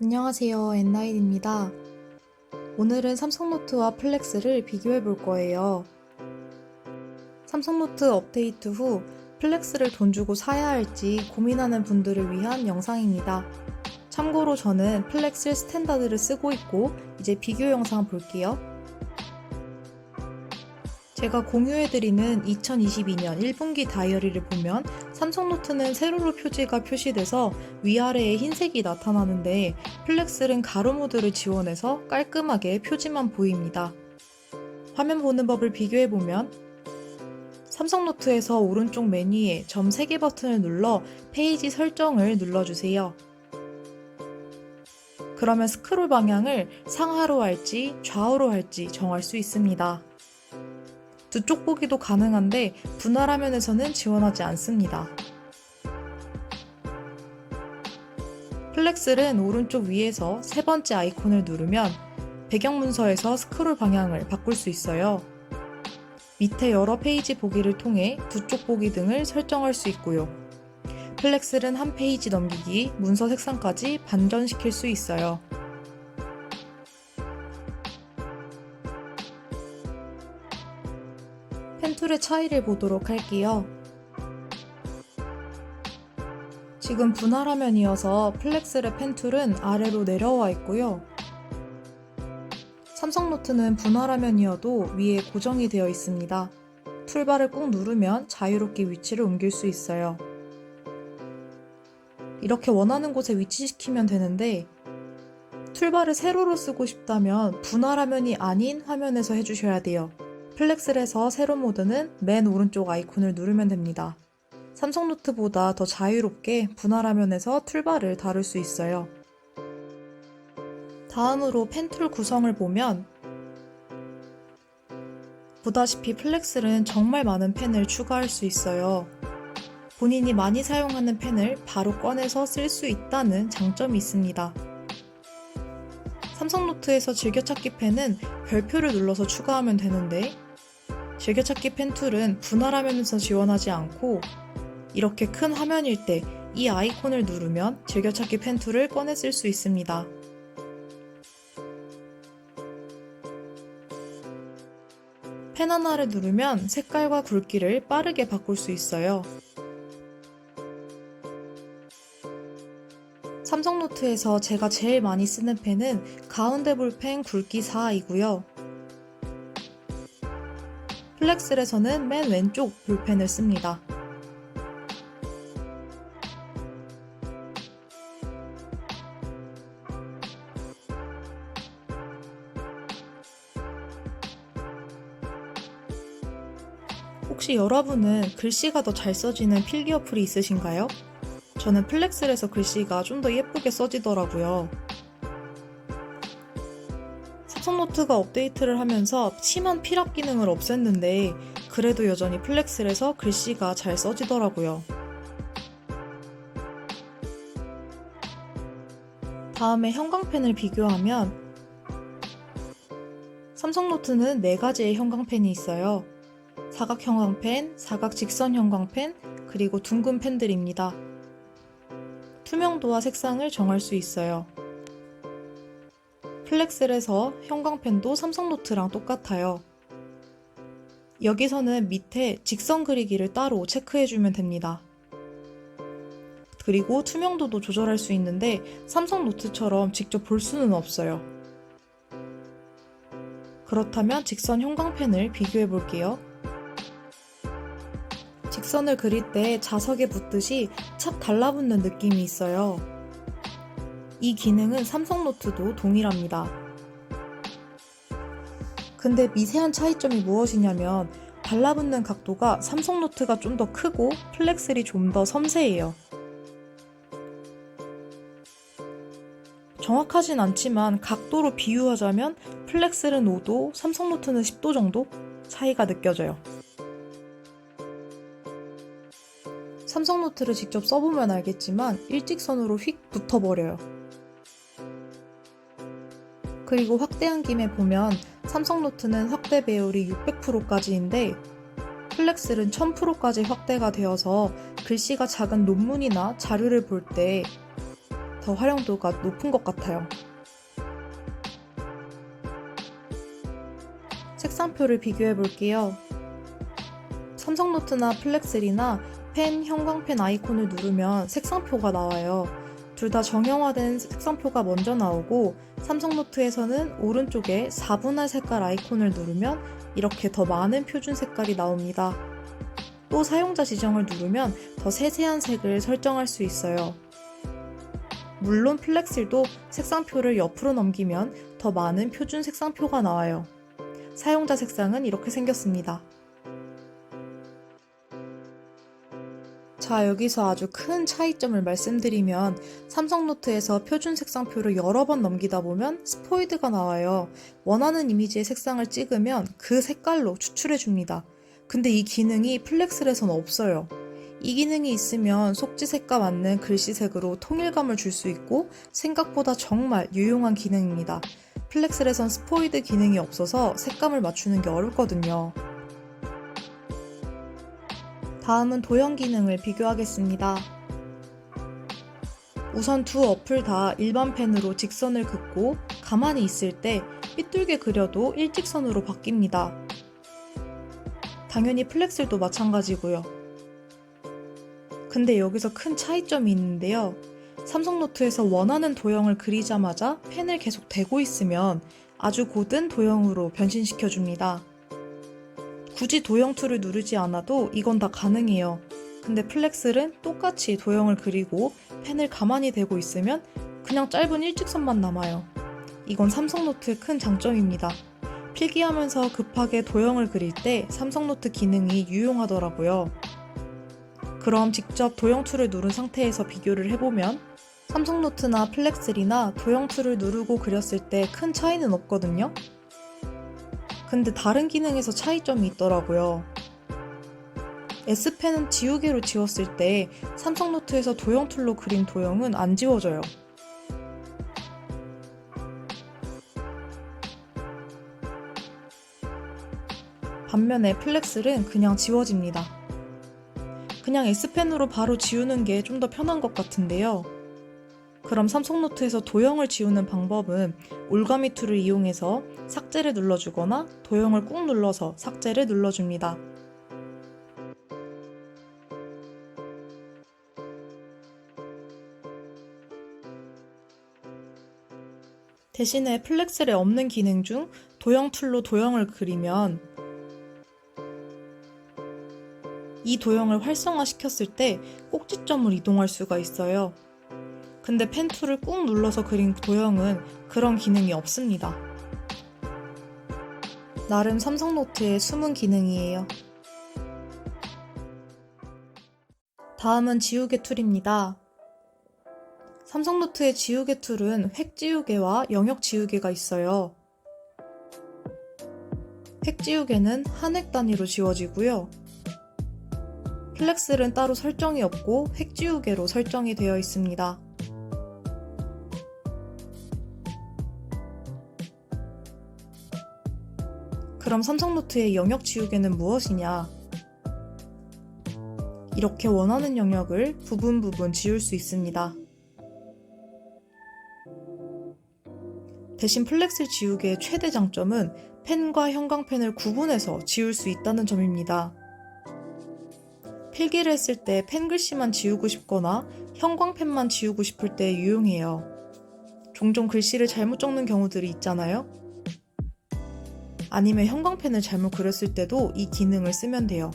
안녕하세요, 엔나인입니다. 오늘은 삼성노트와 플렉스를 비교해 볼 거예요. 삼성노트 업데이트 후 플렉스를 돈 주고 사야 할지 고민하는 분들을 위한 영상입니다. 참고로 저는 플렉스 스탠다드를 쓰고 있고 이제 비교 영상 볼게요. 제가 공유해드리는 2022년 1분기 다이어리를 보면 삼성노트는 세로로 표지가 표시돼서 위아래에 흰색이 나타나는데 플렉스는 가로 모드를 지원해서 깔끔하게 표지만 보입니다. 화면 보는 법을 비교해보면 삼성노트에서 오른쪽 메뉴에 점 3개 버튼을 눌러 페이지 설정을 눌러주세요. 그러면 스크롤 방향을 상하로 할지 좌우로 할지 정할 수 있습니다. 두 쪽 보기도 가능한데 분할 화면에서는 지원하지 않습니다. 플렉스는 오른쪽 위에서 세 번째 아이콘을 누르면 배경 문서에서 스크롤 방향을 바꿀 수 있어요. 밑에 여러 페이지 보기를 통해 두 쪽 보기 등을 설정할 수 있고요. 플렉스는 한 페이지 넘기기, 문서 색상까지 반전시킬 수 있어요. 펜툴의 차이를 보도록 할게요. 지금 분할 화면이어서 플렉스의 펜툴은 아래로 내려와 있고요. 삼성노트는 분할 화면이어도 위에 고정이 되어 있습니다. 툴바를 꾹 누르면 자유롭게 위치를 옮길 수 있어요. 이렇게 원하는 곳에 위치시키면 되는데 툴바를 세로로 쓰고 싶다면 분할 화면이 아닌 화면에서 해주셔야 돼요. 플렉스에서 세로 모드는 맨 오른쪽 아이콘을 누르면 됩니다. 삼성노트보다 더 자유롭게 분할 화면에서 툴바를 다룰 수 있어요. 다음으로 펜툴 구성을 보면 보다시피 플렉스는 정말 많은 펜을 추가할 수 있어요. 본인이 많이 사용하는 펜을 바로 꺼내서 쓸 수 있다는 장점이 있습니다. 삼성노트에서 즐겨찾기 펜은 별표를 눌러서 추가하면 되는데 즐겨찾기 펜 툴은 분할 화면에서 지원하지 않고 이렇게 큰 화면일 때 이 아이콘을 누르면 즐겨찾기 펜 툴을 꺼내 쓸 수 있습니다. 펜 하나를 누르면 색깔과 굵기를 빠르게 바꿀 수 있어요. 삼성노트에서 제가 제일 많이 쓰는 펜은 가운데 볼펜 굵기 4이고요. 플렉스에서는 맨 왼쪽 볼펜을 씁니다. 혹시 여러분은 글씨가 더 잘 써지는 필기 어플이 있으신가요? 저는 플렉스에서 글씨가 좀 더 예쁘게 써지더라고요. 삼성노트가 업데이트를 하면서 심한 필압 기능을 없앴는데 그래도 여전히 플렉스에서 글씨가 잘 써지더라고요. 다음에 형광펜을 비교하면 삼성노트는 4가지의 형광펜이 있어요. 사각 형광펜, 사각 직선 형광펜, 그리고 둥근 펜들입니다. 투명도와 색상을 정할 수 있어요. 플렉스에서 형광펜도 삼성노트랑 똑같아요. 여기서는 밑에 직선 그리기를 따로 체크해주면 됩니다. 그리고 투명도도 조절할 수 있는데 삼성노트처럼 직접 볼 수는 없어요. 그렇다면 직선 형광펜을 비교해 볼게요. 직선을 그릴 때 자석에 붙듯이 착 달라붙는 느낌이 있어요. 이 기능은 삼성노트도 동일합니다. 근데 미세한 차이점이 무엇이냐면 달라붙는 각도가 삼성노트가 좀 더 크고 플렉스이 좀 더 섬세해요. 정확하진 않지만 각도로 비유하자면 플렉스는 5도, 삼성노트는 10도 정도 차이가 느껴져요. 삼성노트를 직접 써보면 알겠지만 일직선으로 휙 붙어버려요. 그리고 확대한 김에 보면 삼성노트는 확대 배열이 600%까지인데 플렉스는 1000%까지 확대가 되어서 글씨가 작은 논문이나 자료를 볼 때 더 더 활용도가 높은 것 같아요. 색상표를 비교해 볼게요. 삼성노트나 플렉3나 펜, 형광펜 아이콘을 누르면 색상표가 나와요. 둘 다 정형화된 색상표가 먼저 나오고 삼성노트에서는 오른쪽에 4분할 색깔 아이콘을 누르면 이렇게 더 많은 표준 색깔이 나옵니다. 또 사용자 지정을 누르면 더 세세한 색을 설정할 수 있어요. 물론 플렉3도 색상표를 옆으로 넘기면 더 많은 표준 색상표가 나와요. 사용자 색상은 이렇게 생겼습니다. 자, 여기서 아주 큰 차이점을 말씀드리면 삼성노트에서 표준 색상표를 여러 번 넘기다 보면 스포이드가 나와요. 원하는 이미지의 색상을 찍으면 그 색깔로 추출해줍니다. 근데 이 기능이 플렉3에서는 없어요. 이 기능이 있으면 속지색과 맞는 글씨색으로 통일감을 줄 수 있고 생각보다 정말 유용한 기능입니다. 플렉3에선 스포이드 기능이 없어서 색감을 맞추는 게 어렵거든요. 다음은 도형 기능을 비교하겠습니다. 우선 두 어플 다 일반 펜으로 직선을 긋고 가만히 있을 때 삐뚤게 그려도 일직선으로 바뀝니다. 당연히 플렉3도 마찬가지고요. 근데 여기서 큰 차이점이 있는데요. 삼성노트에서 원하는 도형을 그리자마자 펜을 계속 대고 있으면 아주 고든 도형으로 변신시켜줍니다. 굳이 도형 툴을 누르지 않아도 이건 다 가능해요. 근데 플렉3는 똑같이 도형을 그리고 펜을 가만히 대고 있으면 그냥 짧은 일직선만 남아요. 이건 삼성노트의 큰 장점입니다. 필기하면서 급하게 도형을 그릴 때 삼성노트 기능이 유용하더라고요. 그럼 직접 도형 툴을 누른 상태에서 비교를 해보면 삼성노트나 플렉3나 도형 툴을 누르고 그렸을 때 큰 차이는 없거든요. 근데 다른 기능에서 차이점이 있더라고요. S펜은 지우개로 지웠을 때 삼성노트에서 도형 툴로 그린 도형은 안 지워져요. 반면에 플렉3는 그냥 지워집니다. 그냥 S펜으로 바로 지우는 게 좀 더 편한 것 같은데요. 그럼 삼성노트에서 도형을 지우는 방법은 올가미 툴을 이용해서 삭제를 눌러주거나 도형을 꾹 눌러서 삭제를 눌러줍니다. 대신에 플렉3에 없는 기능 중 도형 툴로 도형을 그리면 이 도형을 활성화시켰을 때 꼭지점을 이동할 수가 있어요. 근데 펜 툴을 꾹 눌러서 그린 도형은 그런 기능이 없습니다. 나름 삼성노트의 숨은 기능이에요. 다음은 지우개 툴입니다. 삼성노트의 지우개 툴은 획 지우개와 영역 지우개가 있어요. 획 지우개는 한 획 단위로 지워지고요. 플렉3는 따로 설정이 없고 획 지우개로 설정이 되어 있습니다. 그럼 삼성노트의 영역 지우개는 무엇이냐? 이렇게 원하는 영역을 부분 지울 수 있습니다. 대신 플렉스 지우개의 최대 장점은 펜과 형광펜을 구분해서 지울 수 있다는 점입니다. 필기를 했을 때 펜 글씨만 지우고 싶거나 형광펜만 지우고 싶을 때 유용해요. 종종 글씨를 잘못 적는 경우들이 있잖아요. 아니면 형광펜을 잘못 그렸을 때도 이 기능을 쓰면 돼요.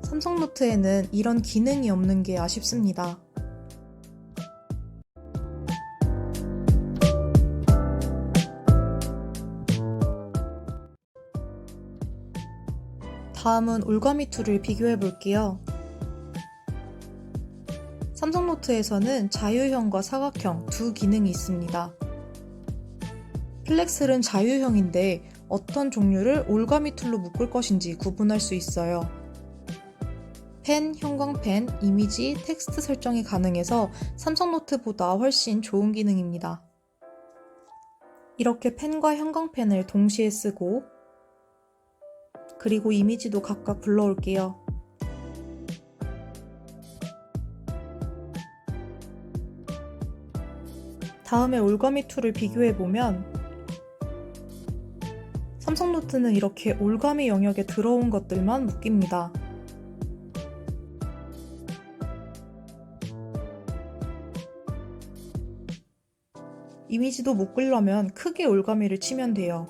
삼성노트에는 이런 기능이 없는 게 아쉽습니다. 다음은 올가미 툴을 비교해 볼게요. 삼성노트에서는 자유형과 사각형 두 기능이 있습니다. 플렉3는 자유형인데 어떤 종류를 올가미 툴로 묶을 것인지 구분할 수 있어요. 펜, 형광펜, 이미지, 텍스트 설정이 가능해서 삼성노트보다 훨씬 좋은 기능입니다. 이렇게 펜과 형광펜을 동시에 쓰고 그리고 이미지도 각각 불러올게요. 다음에 올가미 툴을 비교해보면 삼성노트는 이렇게 올가미 영역에 들어온 것들만 묶입니다. 이미지도 묶으려면 크게 올가미를 치면 돼요.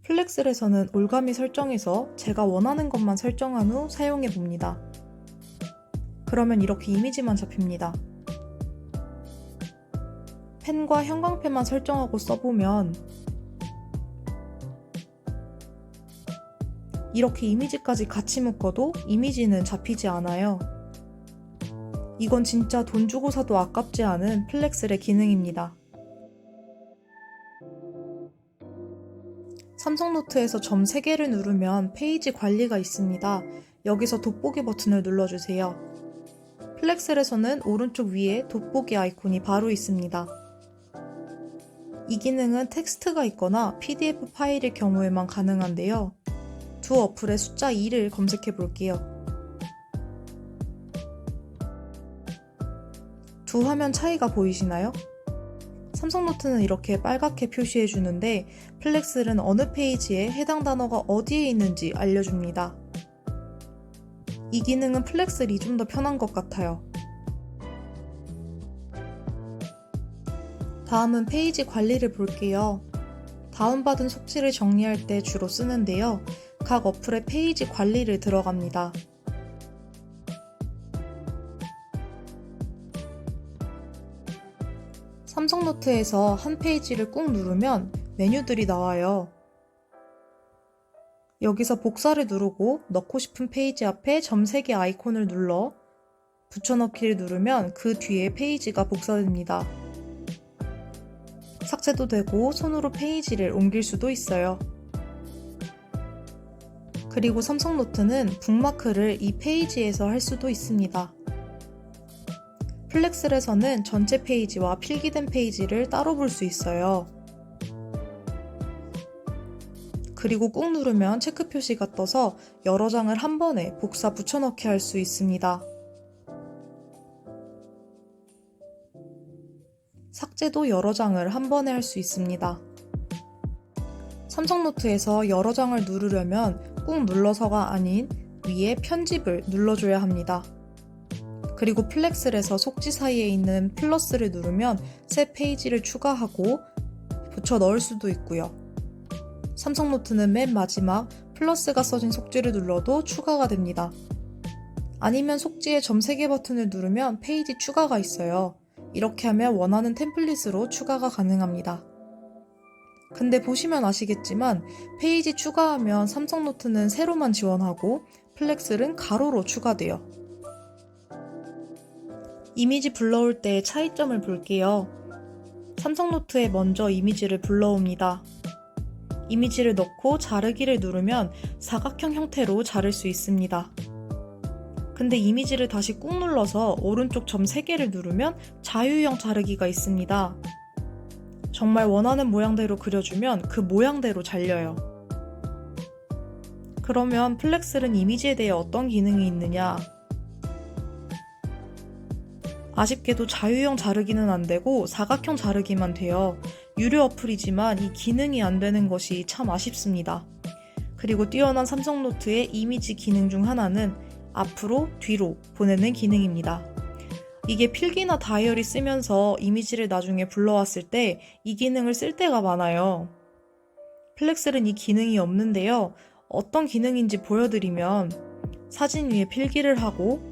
플렉스에서는 올가미 설정에서 제가 원하는 것만 설정한 후 사용해 봅니다. 그러면 이렇게 이미지만 잡힙니다. 펜과 형광펜만 설정하고 써보면 이렇게 이미지까지 같이 묶어도 이미지는 잡히지 않아요. 이건 진짜 돈 주고 사도 아깝지 않은 플렉스의 기능입니다. 삼성노트에서 점 3개를 누르면 페이지 관리가 있습니다. 여기서 돋보기 버튼을 눌러주세요. 플렉스에서는 오른쪽 위에 돋보기 아이콘이 바로 있습니다. 이 기능은 텍스트가 있거나 PDF 파일일 경우에만 가능한데요. 두 어플의 숫자 2를 검색해 볼게요. 두 화면 차이가 보이시나요? 삼성노트는 이렇게 빨갛게 표시해 주는데 플렉스는 어느 페이지에 해당 단어가 어디에 있는지 알려줍니다. 이 기능은 플렉스이 좀 더 편한 것 같아요. 다음은 페이지 관리를 볼게요. 다운받은 속지를 정리할 때 주로 쓰는데요. 각 어플의 페이지 관리를 들어갑니다. 삼성노트에서 한 페이지를 꾹 누르면 메뉴들이 나와요. 여기서 복사를 누르고 넣고 싶은 페이지 앞에 점 3개 아이콘을 눌러 붙여넣기를 누르면 그 뒤에 페이지가 복사됩니다. 삭제도 되고 손으로 페이지를 옮길 수도 있어요. 그리고 삼성노트는 북마크를 이 페이지에서 할 수도 있습니다. 플렉스에서는 전체 페이지와 필기된 페이지를 따로 볼 수 있어요. 그리고 꾹 누르면 체크 표시가 떠서 여러 장을 한 번에 복사 붙여넣기 할 수 있습니다. 삭제도 여러 장을 한 번에 할 수 있습니다. 삼성노트에서 여러 장을 누르려면 꾹 눌러서가 아닌 위에 편집을 눌러줘야 합니다. 그리고 플렉스에서 속지 사이에 있는 플러스를 누르면 새 페이지를 추가하고 붙여 넣을 수도 있고요. 삼성노트는 맨 마지막 플러스가 써진 속지를 눌러도 추가가 됩니다. 아니면 속지에 점 3개 버튼을 누르면 페이지 추가가 있어요. 이렇게 하면 원하는 템플릿으로 추가가 가능합니다. 근데 보시면 아시겠지만 페이지 추가하면 삼성노트는 세로만 지원하고 플렉스는 가로로 추가돼요. 이미지 불러올 때의 차이점을 볼게요. 삼성노트에 먼저 이미지를 불러옵니다. 이미지를 넣고 자르기를 누르면 사각형 형태로 자를 수 있습니다. 근데 이미지를 다시 꾹 눌러서 오른쪽 점 3개를 누르면 자유형 자르기가 있습니다. 정말 원하는 모양대로 그려주면 그 모양대로 잘려요. 그러면 플렉스는 이미지에 대해 어떤 기능이 있느냐? 아쉽게도 자유형 자르기는 안 되고 사각형 자르기만 돼요. 유료 어플이지만 이 기능이 안 되는 것이 참 아쉽습니다. 그리고 뛰어난 삼성노트의 이미지 기능 중 하나는 앞으로 뒤로 보내는 기능입니다. 이게 필기나 다이어리 쓰면서 이미지를 나중에 불러왔을 때 이 기능을 쓸 때가 많아요. 플렉스는 이 기능이 없는데요. 어떤 기능인지 보여드리면 사진 위에 필기를 하고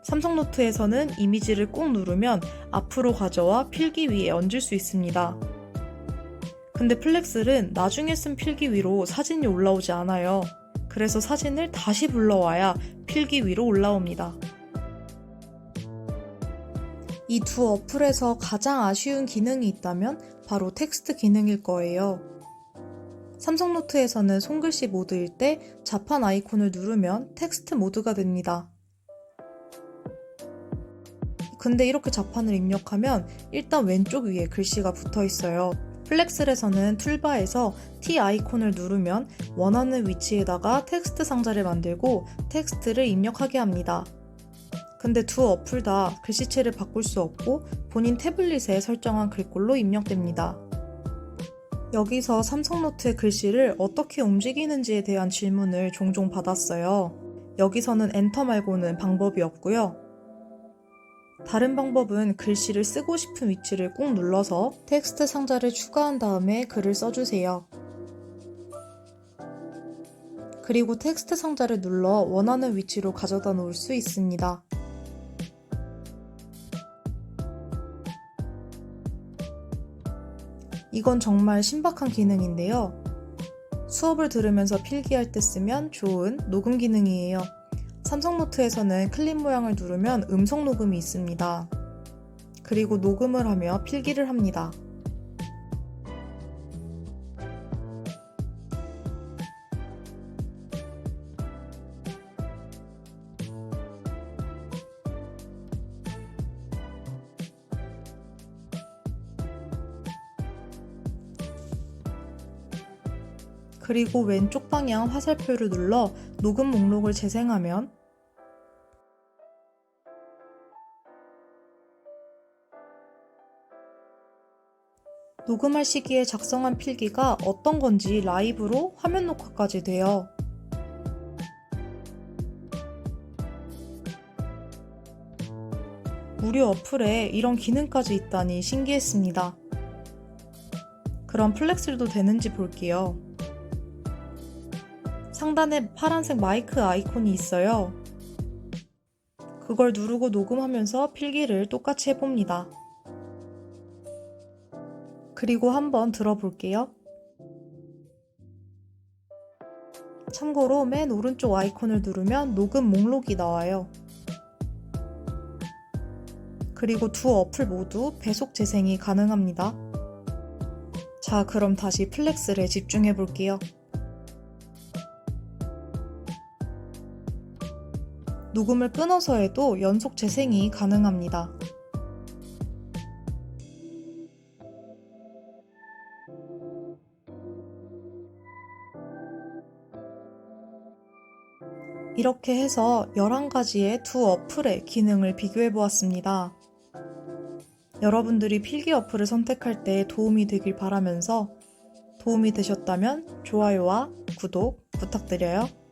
삼성노트에서는 이미지를 꾹 누르면 앞으로 가져와 필기 위에 얹을 수 있습니다. 근데 플렉스는 나중에 쓴 필기 위로 사진이 올라오지 않아요. 그래서 사진을 다시 불러와야 필기 위로 올라옵니다. 이 두 어플에서 가장 아쉬운 기능이 있다면 바로 텍스트 기능일 거예요. 삼성노트에서는 손글씨 모드일 때 자판 아이콘을 누르면 텍스트 모드가 됩니다. 근데 이렇게 자판을 입력하면 일단 왼쪽 위에 글씨가 붙어 있어요. 플렉스에서는 툴바에서 T 아이콘을 누르면 원하는 위치에다가 텍스트 상자를 만들고 텍스트를 입력하게 합니다. 근데 두 어플 다 글씨체를 바꿀 수 없고 본인 태블릿에 설정한 글꼴로 입력됩니다. 여기서 삼성노트의 글씨를 어떻게 움직이는지에 대한 질문을 종종 받았어요. 여기서는 엔터 말고는 방법이 없고요. 다른 방법은 글씨를 쓰고 싶은 위치를 꾹 눌러서 텍스트 상자를 추가한 다음에 글을 써주세요. 그리고 텍스트 상자를 눌러 원하는 위치로 가져다 놓을 수 있습니다. 이건 정말 신박한 기능인데요. 수업을 들으면서 필기할 때 쓰면 좋은 녹음 기능이에요. 삼성노트에서는 클립 모양을 누르면 음성 녹음이 있습니다. 그리고 녹음을 하며 필기를 합니다. 그리고 왼쪽 방향 화살표를 눌러 녹음 목록을 재생하면 녹음할 시기에 작성한 필기가 어떤 건지 라이브로 화면 녹화까지 돼요. 무료 어플에 이런 기능까지 있다니 신기했습니다. 그럼 플렉스도 되는지 볼게요. 상단에 파란색 마이크 아이콘이 있어요. 그걸 누르고 녹음하면서 필기를 똑같이 해봅니다. 그리고 한번 들어볼게요. 참고로 맨 오른쪽 아이콘을 누르면 녹음 목록이 나와요. 그리고 두 어플 모두 배속 재생이 가능합니다. 자, 그럼 다시 플렉스에 집중해 볼게요. 녹음을 끊어서 해도 연속 재생이 가능합니다. 이렇게 해서 11가지의 두 어플의 기능을 비교해 보았습니다. 여러분들이 필기 어플을 선택할 때 도움이 되길 바라면서 도움이 되셨다면 좋아요와 구독 부탁드려요.